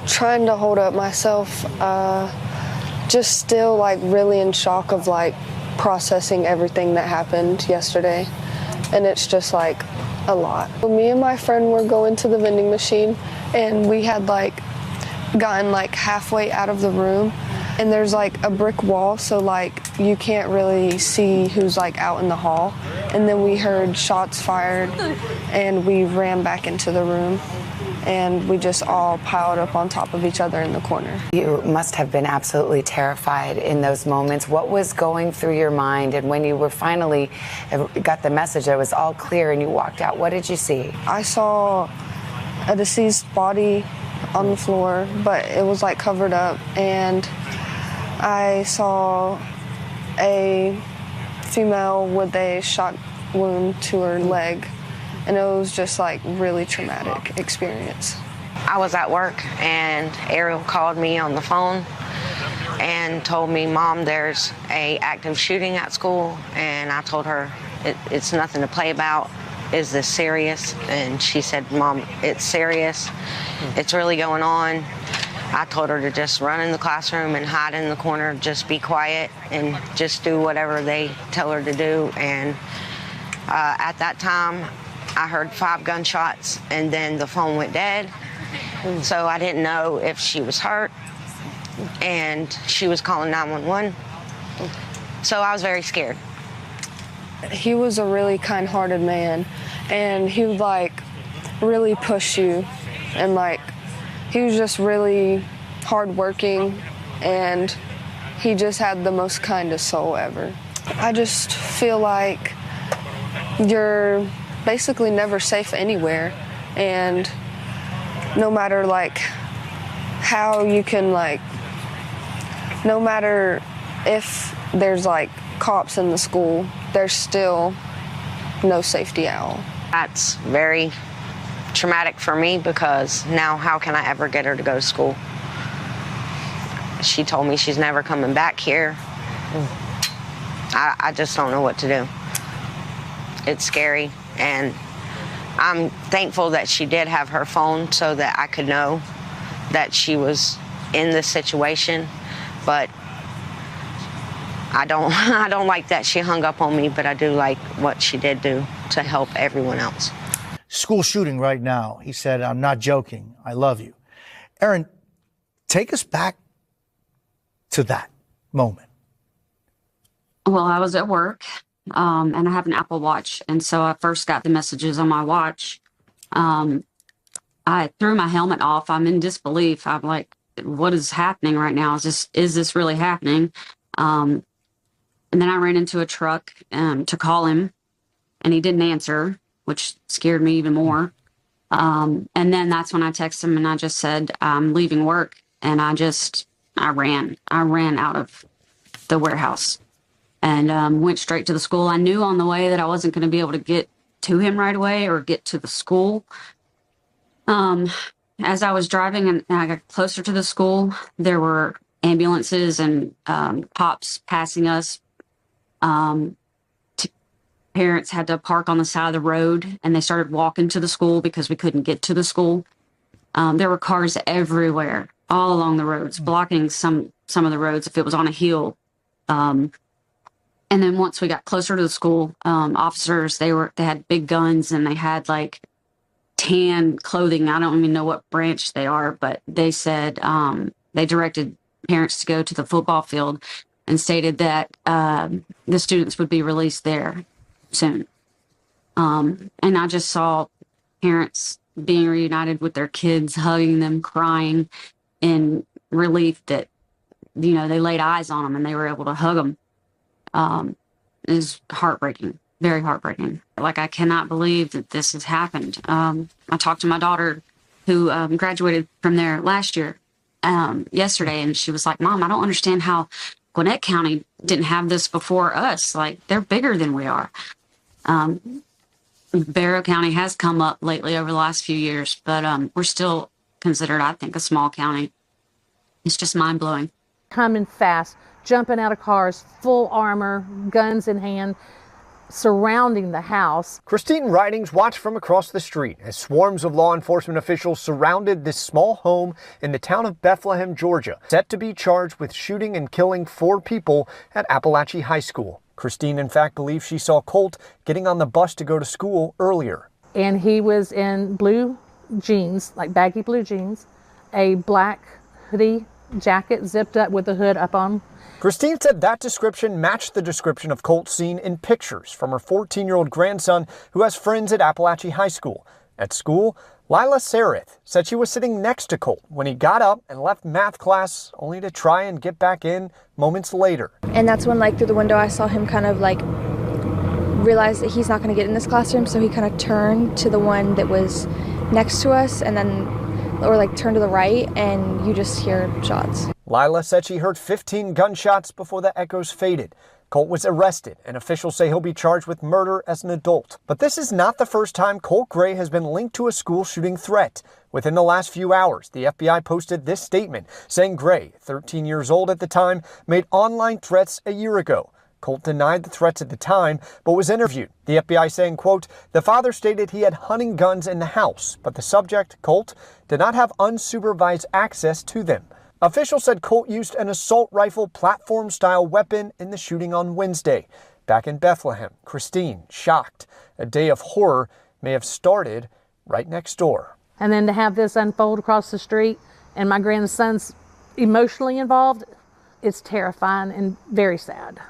trying to hold up myself, just still like really in shock of like processing everything that happened yesterday, and it's just like a lot. Me and my friend were going to the vending machine, and we had like gotten like halfway out of the room, and there's like a brick wall, so like you can't really see who's like out in the hall, and then we heard shots fired and we ran back into the room, and we just all piled up on top of each other in the corner. You must have been absolutely terrified in those moments. What was going through your mind? And when you were finally got the message that it was all clear and you walked out, what did you see? I saw a deceased body on the floor, but it was like covered up, and I saw a female with a shot wound to her leg, and it was just like really traumatic experience. I was at work and Ariel called me on the phone and told me, Mom, there's a active shooting at school, and I told her it's nothing to play about. Is this serious? And she said, Mom, it's serious. It's really going on. I told her to just run in the classroom and hide in the corner, just be quiet and just do whatever they tell her to do. And at that time, I heard 5 gunshots, and then the phone went dead. So I didn't know if she was hurt, and she was calling 911. So I was very scared. He was a really kind-hearted man, and he would like really push you, and like he was just really hardworking, and he just had the most kindest soul ever. I just feel like you're basically never safe anywhere, and no matter like how you can like, no matter if there's like cops in the school, there's still no safety at all. That's very traumatic for me, because now how can I ever get her to go to school? She told me she's never coming back here. I just don't know what to do. It's scary, and I'm thankful that she did have her phone so that I could know that she was in this situation, but I don't like that she hung up on me, but I do like what she did do to help everyone else. School shooting right now. He said, I'm not joking. I love you. Aaron, take us back to that moment. Well, I was at work, and I have an Apple Watch. And so I first got the messages on my watch. I threw my helmet off. I'm in disbelief. I'm like, what is happening right now? Is this really happening? And then I ran into a truck to call him, and he didn't answer, which scared me even more. And then that's when I texted him, and I just said, I'm leaving work. And I ran out of the warehouse and went straight to the school. I knew on the way that I wasn't going to be able to get to him right away or get to the school. As I was driving and I got closer to the school, there were ambulances and cops passing us. Parents had to park on the side of the road, and they started walking to the school because we couldn't get to the school. There were cars everywhere, all along the roads, blocking some of the roads if it was on a hill. And then once we got closer to the school, officers, they had big guns, and they had like tan clothing. I don't even know what branch they are, but they said they directed parents to go to the football field and stated that the students would be released there soon. And I just saw parents being reunited with their kids, hugging them, crying in relief that, you know, they laid eyes on them and they were able to hug them. It was heartbreaking, very heartbreaking. Like, I cannot believe that this has happened. I talked to my daughter who graduated from there last year, yesterday, and she was like, Mom, I don't understand how Gwinnett County didn't have this before us. Like, they're bigger than we are. Barrow County has come up lately over the last few years, but we're still considered, I think, a small county. It's just mind-blowing. Coming fast, jumping out of cars, full armor, guns in hand. surrounding the house. Christine Ridings watched from across the street as swarms of law enforcement officials surrounded this small home in the town of Bethlehem, Georgia, set to be charged with shooting and killing 4 people at Appalachia High School. Christine, in fact, believes she saw Colt getting on the bus to go to school earlier. And he was in blue jeans, like baggy blue jeans, a black hoodie jacket zipped up with the hood up on. Christine said that description matched the description of Colt seen in pictures from her 14-year-old grandson who has friends at Appalachia High School. At school, Lila Sarith said she was sitting next to Colt when he got up and left math class only to try and get back in moments later. And that's when, like, through the window I saw him kind of like realize that he's not going to get in this classroom, so he kind of turned to the one that was next to us and then turn to the right, and you just hear shots. Lila said she heard 15 gunshots before the echoes faded. Colt was arrested, and officials say he'll be charged with murder as an adult. But this is not the first time Colt Gray has been linked to a school shooting threat. Within the last few hours, the FBI posted this statement saying Gray, 13 years old at the time, made online threats a year ago. Colt denied the threats at the time, but was interviewed. The FBI saying, quote, the father stated he had hunting guns in the house, but the subject, Colt, did not have unsupervised access to them. Officials said Colt used an assault rifle platform-style weapon in the shooting on Wednesday. Back in Bethlehem, Christine, shocked. A day of horror may have started right next door. And then to have this unfold across the street and my grandson's emotionally involved, it's terrifying and very sad.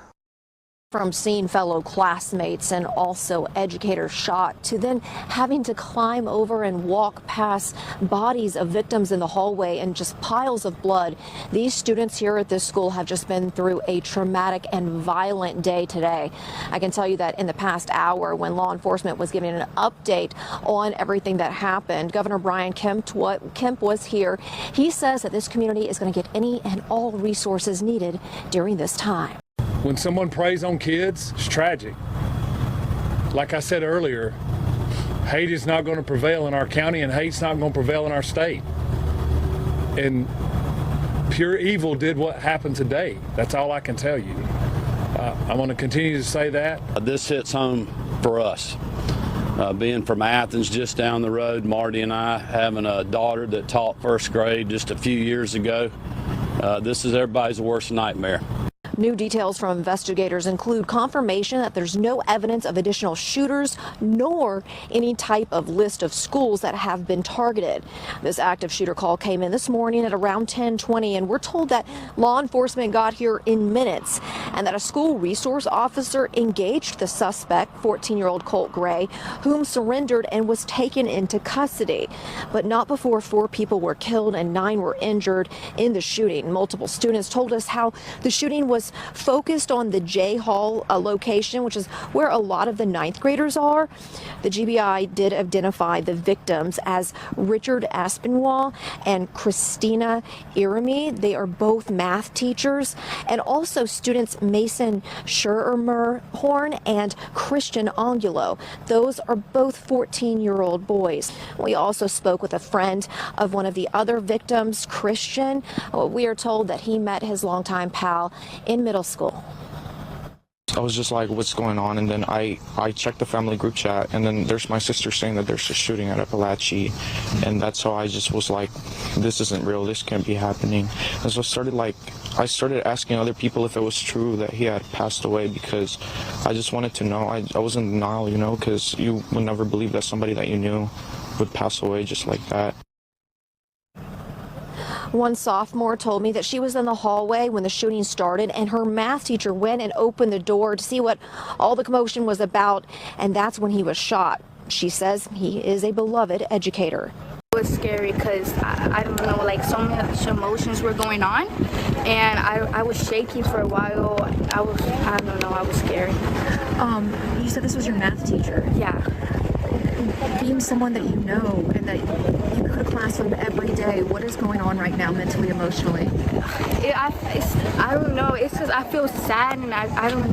From seeing fellow classmates and also educators shot to then having to climb over and walk past bodies of victims in the hallway and just piles of blood. These students here at this school have just been through a traumatic and violent day today. I can tell you that in the past hour, when law enforcement was giving an update on everything that happened, Governor Brian Kemp was here. He says that this community is going to get any and all resources needed during this time. When someone preys on kids, it's tragic. Like I said earlier, hate is not going to prevail in our county, and hate's not going to prevail in our state. And pure evil did what happened today. That's all I can tell you. I'm going to continue to say that. This hits home for us. Being from Athens, just down the road, Marty and I, having a daughter that taught first grade just a few years ago, this is everybody's worst nightmare. New details from investigators include confirmation that there's no evidence of additional shooters nor any type of list of schools that have been targeted. This active shooter call came in this morning at around 10:20, and we're told that law enforcement got here in minutes and that a school resource officer engaged the suspect, 14-year-old Colt Gray, whom surrendered and was taken into custody, but not before 4 people were killed and 9 were injured in the shooting. Multiple students told us how the shooting was focused on the J Hall location, which is where a lot of the 9th graders are. The GBI did identify the victims as Richard Aspinwall and Christina Irami. They are both math teachers, and also students Mason Schermerhorn and Christian Angulo. Those are both 14-year-old boys. We also spoke with a friend of one of the other victims, Christian. We are told that he met his longtime pal in middle school. I was just like, what's going on? And then I checked the family group chat, and then there's my sister saying that there's a shooting at Appalachia, and that's how I just was like, this isn't real, this can't be happening. And so I started asking other people if it was true that he had passed away, because I just wanted to know. I was in denial, you know, because you would never believe that somebody that you knew would pass away just like that. One sophomore told me that she was in the hallway when the shooting started, and her math teacher went and opened the door to see what all the commotion was about, and that's when he was shot. She says he is a beloved educator. It was scary because I don't know, like so much emotions were going on, and I was shaking for a while. I was scared. You said this was your math teacher. Yeah. Being someone that you know and that you go to class with every day, what is going on right now mentally, emotionally? I don't know. It's because I feel sad, and I don't.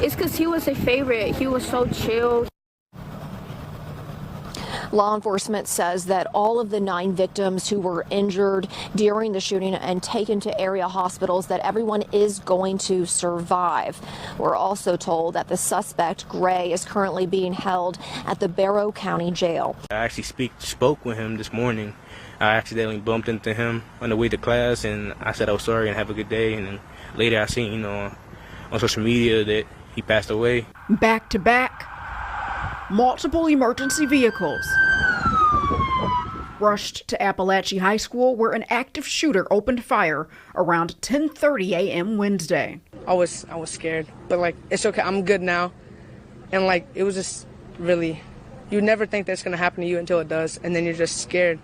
It's because he was a favorite. He was so chill. Law enforcement says that all of the 9 victims who were injured during the shooting and taken to area hospitals, that everyone is going to survive. We're also told that the suspect, Gray, is currently being held at the Barrow County Jail. I actually spoke with him this morning. I accidentally bumped into him on the way to class, and I said I was sorry and have a good day. And then later I seen, on social media that he passed away. Back to back, multiple emergency vehicles rushed to Appalachia High School, where an active shooter opened fire around 10:30 a.m. Wednesday. I was scared, but it's okay. I'm good now, and it was just really, you never think that's gonna happen to you until it does, and then you're just scared.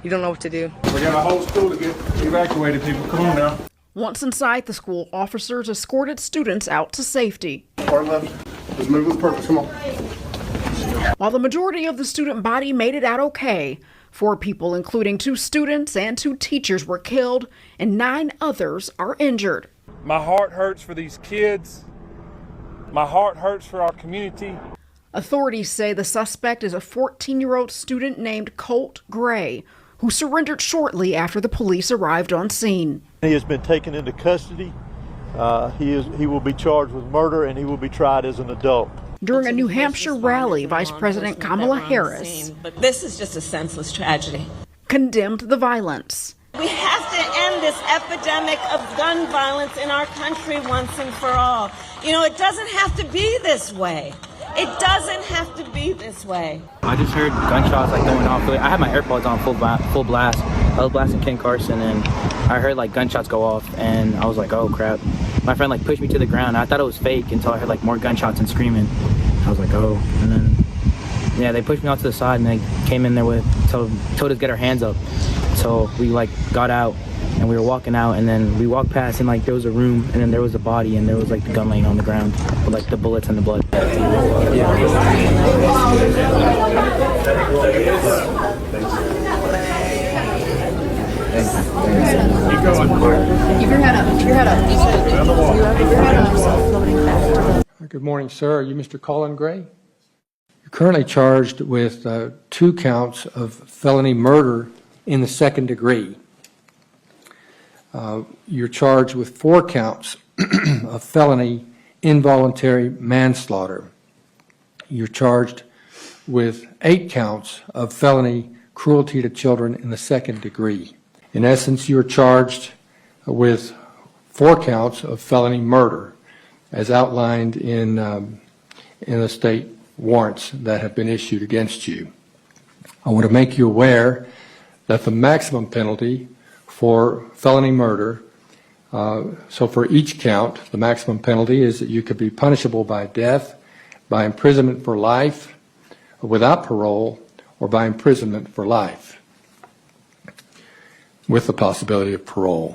You don't know what to do. We got a whole school to get evacuated, people. Come on now. Once inside the school, officers escorted students out to safety. Part left. Let's move with purpose. Come on. While the majority of the student body made it out okay, 4 people, including 2 students and 2 teachers, were killed, and 9 others are injured. My heart hurts for these kids. My heart hurts for our community. Authorities say the suspect is a 14-year-old student named Colt Gray, who surrendered shortly after the police arrived on scene. He has been taken into custody. He will be charged with murder, and he will be tried as an adult. During a New Hampshire rally, Vice President Kamala Harris, but this is just a senseless tragedy, condemned the violence. We have to end this epidemic of gun violence in our country once and for all. It doesn't have to be this way. It doesn't have to be this way. I just heard gunshots going off. I had my AirPods on full blast. I was blasting Ken Carson, and I heard gunshots go off, and I was like, oh crap. My friend pushed me to the ground. I thought it was fake until I heard more gunshots and screaming. I was like, oh. And then they pushed me out to the side, and they came in there told us to get our hands up. So we got out, and we were walking out, and then we walked past, and there was a room, and then there was a body, and there was the gun laying on the ground with the bullets and the blood. Good morning, sir. Are you Mr. Colin Gray? You're currently charged with 2 counts of felony murder in the 2nd degree. You're charged with 4 counts of felony involuntary manslaughter. You're charged with 8 counts of felony cruelty to children in the 2nd degree. In essence, you're charged with 4 counts of felony murder, as outlined in the state warrants that have been issued against you. I want to make you aware that the maximum penalty for felony murder, so for each count, the maximum penalty is that you could be punishable by death, by imprisonment for life, without parole, or by imprisonment for life, with the possibility of parole.